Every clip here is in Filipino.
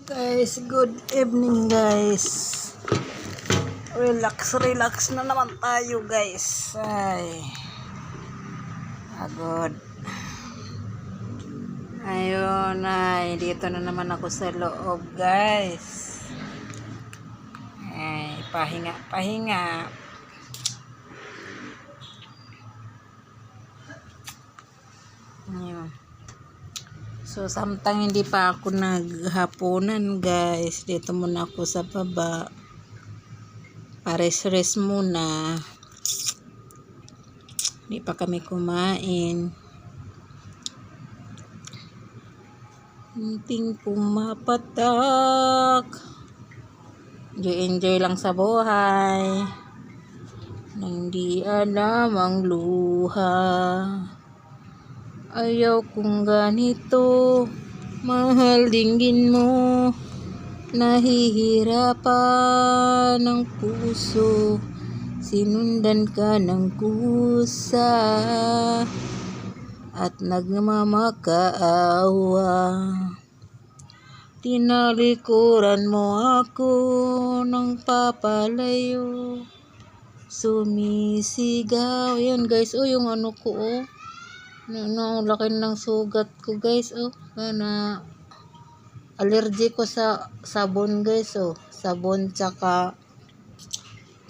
Guys, good evening guys. Relax na naman tayo guys. Ay, pagod. Ayun, ay, dito na naman ako sa loob guys. Ay, pahinga. Ayun. So, samtang hindi pa ako naghapunan guys, dito muna ako sa baba. Pares-res muna. Hindi pa kami kumain. Munting pumapatak. Enjoy lang sa buhay. Nang di alam ang luha. Ayaw kong ganito, mahal dinggin mo, nahihirapan ng puso, sinundan ka ng kusa, at nagmamakaawa. Tinalikuran mo ako ng papalayo, sumisigaw. Yan guys, oh yung ano ko oh. Laki ng sugat ko guys, oh. Na allergy ko sa sabon guys, oh. Sabon tsaka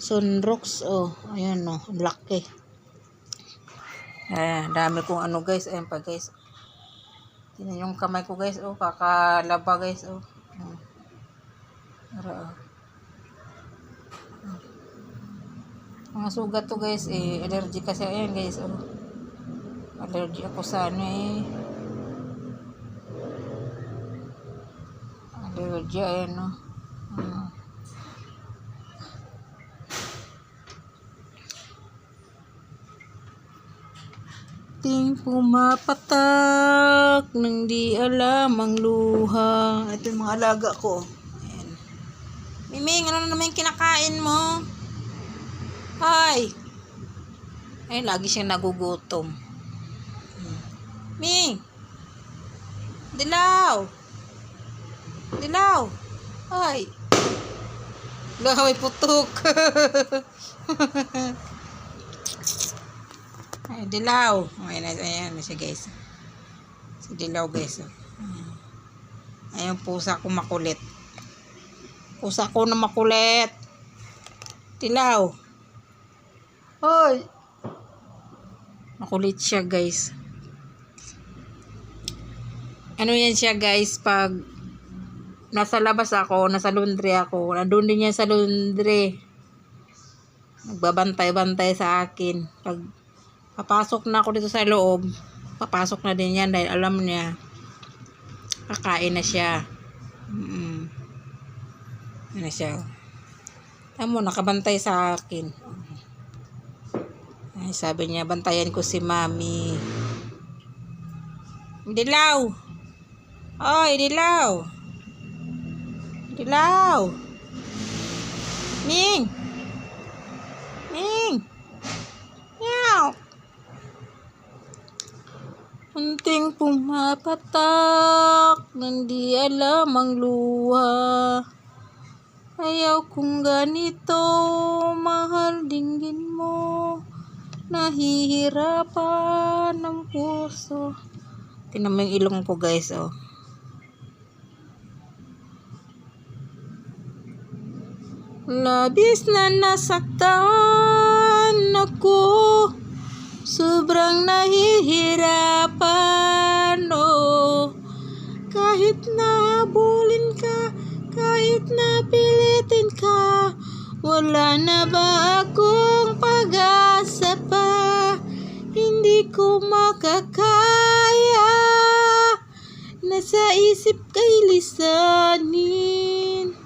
Sunrox, oh. Ayan, oh. Laki. Ayan, dami kong ano guys. Ayan pa guys. Tingnan yung kamay ko guys, oh. Kakalaba guys, oh. Para, oh. Mga sugat to guys, eh. Allergy kasi. Ayan guys, oh. Allergy ako sa ano eh. Allergy, ayan no. Ting pumapatak nang di alam ang luha. Ito yung mga alaga ko. Ayan. Miming, ano na naman yung kinakain mo? Hi! Ay, lagi siyang nagugutom. Ming! Dilaw! Ay! Laway putok! Ay, Dilaw! Ayan siya guys. Si Dilaw guys. Ayan pusa ko makulit. Pusa ko na makulit. Dilaw! Hoy! Makulit siya guys. Ano yan siya guys, pag nasa labas ako, nasa laundry ako, nandun din yan sa laundry. Nagbabantay-bantay sa akin. Pag papasok na ako dito sa loob, papasok na din yan dahil alam niya, kakain na siya. Ano siya. Tamo, nakabantay sa akin. Ay, sabi niya, bantayan ko si Mami. Dilaw! Oy, Dilaw! Ming! Meow! Munting pumapatak nang di alam ang luha. Ayaw kong ganito, mahal dinggin mo, nahihirapan ng puso. Tingnan mo yung ilong ko guys, oh. Labis na nasaktan ako, sobrang nahihirapan, oh. Kahit nahabulin ka, kahit napilitin ka, wala na ba akong pag-asa pa? Hindi ko makakaya, nasa isip kay lisanin.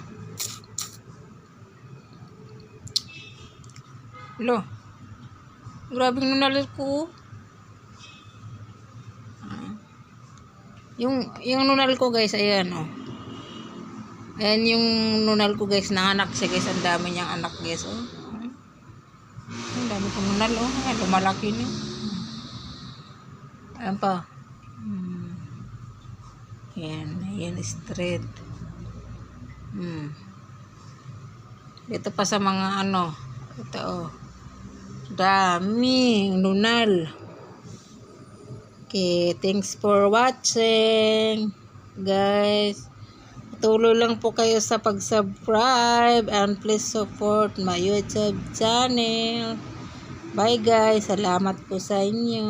Lo, grabing nunal ko. Yung nunal ko guys, ayan oh. Ayan yung nunal ko guys, nanganak siya guys, ang dami niyang anak guys, oh. Ang dami kong nunal, oh. Ayan, lumalaki na. Ayan pa. Ayan straight. Dito pa sa mga ano. Ito oh. Dami. Nunal. Okay. Thanks for watching. Guys. Patuloy lang po kayo sa pag-subscribe. And please support my YouTube channel. Bye guys. Salamat po sa inyo.